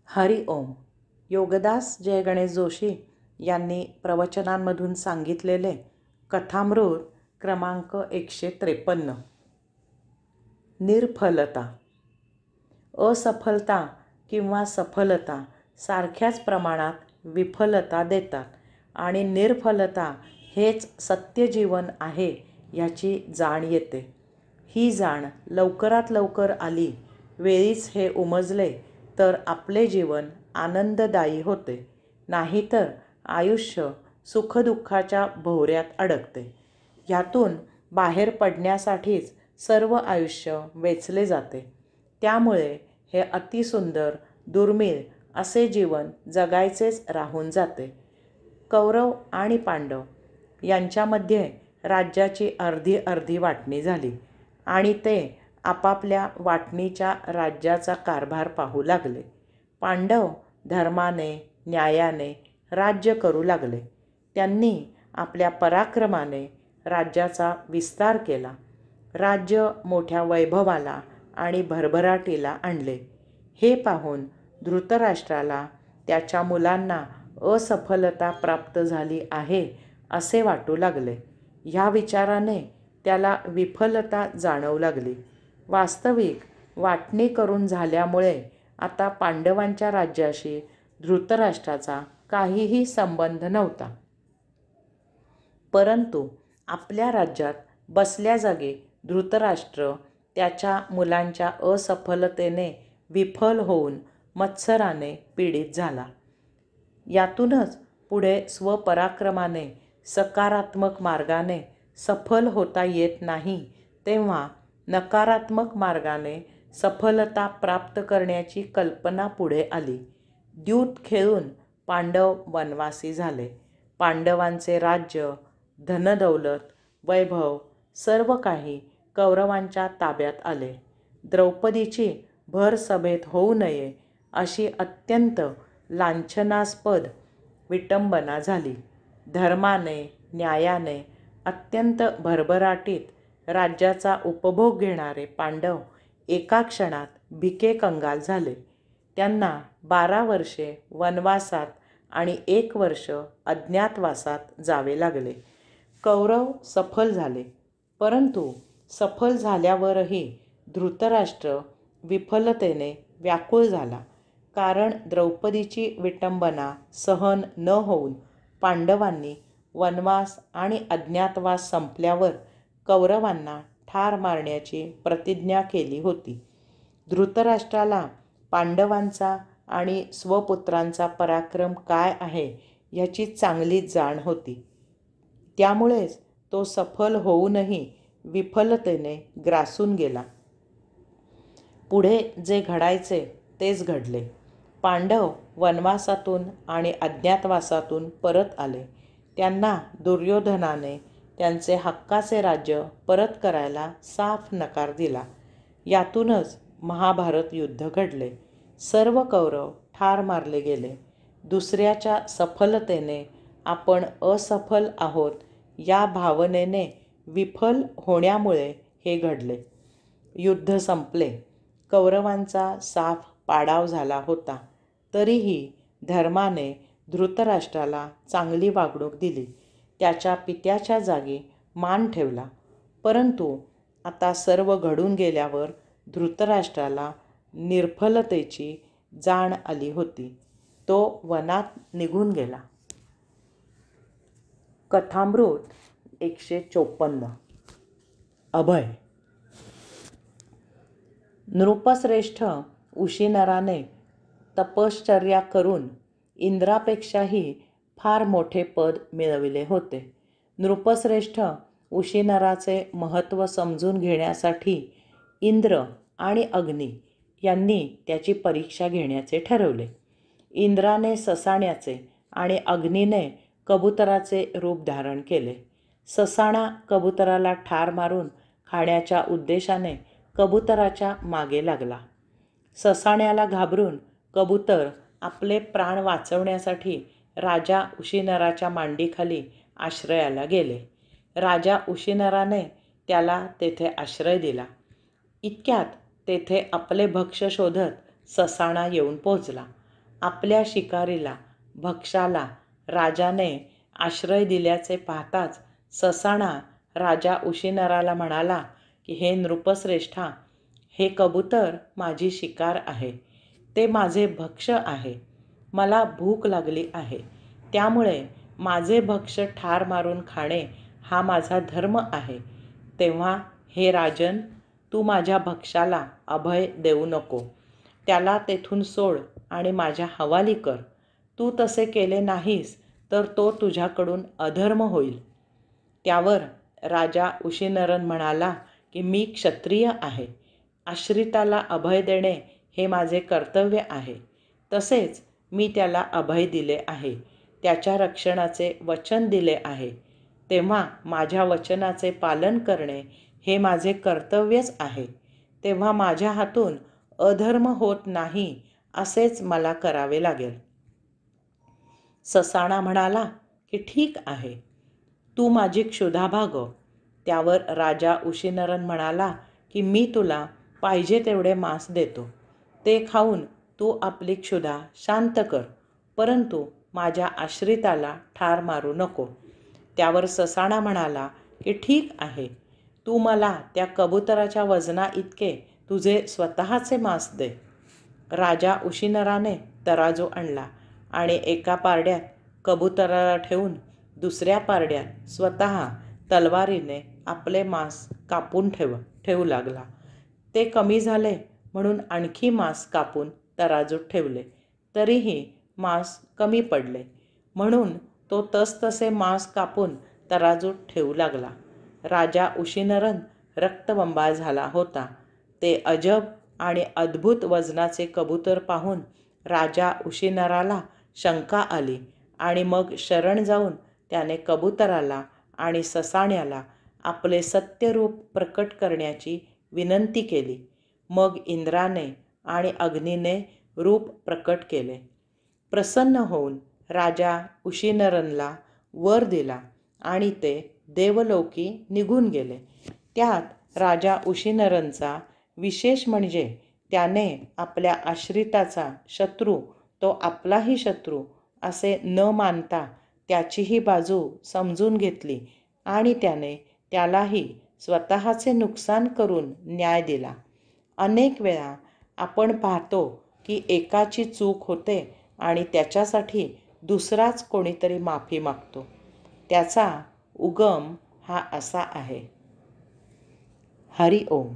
हरि ओम. योगदास जय गणेश जोशी यांनी प्रवचनांमधून सांगितलेले कथामृत क्रमांक 153. निर्फलता. असफलता किंवा सफलता सारख्याच प्रमाणात विफलता देतात आणि निर्फलता हेच सत्य जीवन आहे याची जाण येते. ही जाण लवकरात लवकर आली, वेळीच हे उमजले तर आपले जीवन आनंददायी होते, नाहीतर आयुष्य सुखदुःखाच्या भोवऱ्यात अडकते. ह्यातून बाहेर पडण्यासाठीच सर्व आयुष्य वेचले जाते. त्यामुळे हे अतिसुंदर दुर्मिळ असे जीवन जगायचेच राहून जाते. कौरव आणि पांडव यांच्यामध्ये राज्याची अर्धी अर्धी वाटणी झाली आणि ते आपापल्या वाटणीच्या राज्याचा कारभार पाहू लागले. पांडव धर्माने न्यायाने राज्य करू लागले. त्यांनी आपल्या पराक्रमाने राज्याचा विस्तार केला. राज्य मोठ्या वैभवाला आणि भरभराटीला आणले. हे पाहून धृतराष्ट्राला त्याच्या मुलांना असफलता प्राप्त झाली आहे असे वाटू लागले. ह्या विचाराने त्याला विफलता जाणवू लागली. वास्तविक वाटणी करून झाल्यामुळे आता पांडवांच्या राज्याशी धृतराष्ट्राचा काहीही संबंध नव्हता. परंतु आपल्या राज्यात बसल्या जागी धृतराष्ट्र त्याच्या मुलांच्या असफलतेने विफल होऊन मत्सराने पीडित झाला. यातूनच पुढे स्वपराक्रमाने सकारात्मक मार्गाने सफल होता येत नाही, तेव्हा नकारात्मक मार्गाने सफलता प्राप्त करण्याची कल्पना पुढे आली. द्यूत खेळून पांडव वनवासी झाले. पांडवांचे राज्य, धनदौलत, वैभव सर्व काही कौरवांच्या ताब्यात आले. द्रौपदीची भर सभेत होऊ नये अशी अत्यंत लांछनास्पद विटंबना झाली. धर्माने न्यायाने अत्यंत भरभराटीत राज्याचा उपभोग घेणारे पांडव एका क्षणात भिके कंगाल झाले. त्यांना 12 वर्षे वनवासात आणि 1 वर्ष अज्ञातवासात जावे लागले. कौरव सफल झाले, परंतु सफल झाल्यावरही धृतराष्ट्र विफलतेने व्याकुळ झाला. कारण द्रौपदीची विटंबना सहन न होऊन पांडवांनी वनवास आणि अज्ञातवास संपल्यावर कौरवांना ठार मारण्याची प्रतिज्ञा केली होती. धृतराष्ट्राला पांडवांचा आणि स्वपुत्रांचा पराक्रम काय आहे याची चांगली जाण होती. त्यामुळेच तो सफल होऊनही विफलतेने ग्रासून गेला. पुढे जे घडायचे तेच घडले. पांडव वनवासातून आणि अज्ञातवासातून परत आले. त्यांना दुर्योधनाने त्यांचे हक्काचे राज्य परत करायला साफ नकार दिला. यातूनच महाभारत युद्ध घडले. सर्व कौरव ठार मारले गेले. दुसऱ्याच्या सफलतेने आपण असफल आहोत या भावनेने विफल होण्यामुळे हे घडले. युद्ध संपले. कौरवांचा साफ पाडाव झाला होता. तरीही धर्माने धृतराष्ट्राला चांगली वागणूक दिली. त्याच्या पित्याच्या जागी मान ठेवला. परंतु आता सर्व घडून गेल्यावर धृतराष्ट्राला निर्फलतेची जाण आली होती. तो वनात निघून गेला. कथामृत 154. अभय. नृपश्रेष्ठ उशिनराने तपश्चर्या करून इंद्रापेक्षाही फार मोठे पद मिळविले होते. नृपश्रेष्ठ उशिनराचे महत्त्व समजून घेण्यासाठी इंद्र आणि अग्नी यांनी त्याची परीक्षा घेण्याचे ठरवले. इंद्राने ससाण्याचे आणि अग्नीने कबुतराचे रूप धारण केले. ससाणा कबुतराला ठार मारून खाण्याच्या उद्देशाने कबुतराच्या मागे लागला. ससाण्याला घाबरून कबूतर आपले प्राण वाचवण्यासाठी राजा उशिनराच्या मांडीखाली आश्रयाला गेले. राजा उशिनराने त्याला तेथे आश्रय दिला. इतक्यात तेथे आपले भक्ष्य शोधत ससाणा येऊन पोहोचला. आपल्या शिकारीला भक्ष्याला राजाने आश्रय दिल्याचे पाहताच ससाणा राजा उशिनराला म्हणाला की हे नृपश्रेष्ठा, हे कबूतर माझी शिकार आहे, ते माझे भक्ष्य आहे. मला भूक लागली आहे, त्यामुळे माझे भक्ष्य ठार मारून खाणे हा माझा धर्म आहे. तेव्हा हे राजन, तू माझ्या भक्ष्याला अभय देऊ नको. त्याला तेथून सोड आणि माझ्या हवाली कर. तू तसे केले नाहीस तर तो तुझ्याकडून अधर्म होईल. त्यावर राजा उशिनरन म्हणाला की मी क्षत्रिय आहे. आश्रिताला अभय देणे हे माझे कर्तव्य आहे. तसेच मी त्याला अभय दिले आहे, त्याच्या रक्षणाचे वचन दिले आहे. तेव्हा माझ्या वचनाचे पालन करणे हे माझे कर्तव्यच आहे. तेव्हा माझ्या हातून अधर्म होत नाही असेच मला करावे लागेल. ससाणा म्हणाला की ठीक आहे, तू माझी क्षुधा भागव. त्यावर राजा उशिनरन म्हणाला की मी तुला पाहिजे तेवढे मांस देतो. ते खाऊन तू आपली क्षुधा शांत कर, परंतु माझ्या आश्रिताला ठार मारू नको. त्यावर ससाणा म्हणाला की ठीक आहे, तू मला त्या कबुतराच्या वजना इतके तुझे स्वतःचे मांस दे. राजा उशिनराने तराजू आणला आणि एका पारड्यात कबुतराला ठेवून दुसऱ्या पारड्यात स्वतः तलवारीने आपले मांस कापून ठेवू लागला. ते कमी झाले म्हणून आणखी मांस कापून तराजूत ठेवले, तरीही मांस कमी पडले. म्हणून तो तसतसे मांस कापून तराजूत ठेवू लागला. राजा उशिनरन रक्तबंबाळ झाला होता. ते अजब आणि अद्भुत वजनाचे कबूतर पाहून राजा उशिनराला शंका आली आणि मग शरण जाऊन त्याने कबुतराला आणि ससाण्याला आपले सत्यरूप प्रकट करण्याची विनंती केली. मग इंद्राने आणि अग्नीने रूप प्रकट केले. प्रसन्न होऊन राजा उशिनरनला वर दिला आणि ते देवलोकी निघून गेले. त्यात राजा उशिनरनचा विशेष म्हणजे त्याने आपल्या आश्रिताचा शत्रू तो आपलाही शत्रू असे न मानता त्याचीही बाजू समजून घेतली आणि त्याने त्यालाही स्वतःचे नुकसान करून न्याय दिला. अनेक वेळा आपण पाहतो की एकाची चूक होते आणि त्याच्यासाठी दुसराच कोणीतरी माफी मागतो. त्याचा उगम हा असा आहे. हरि ओम.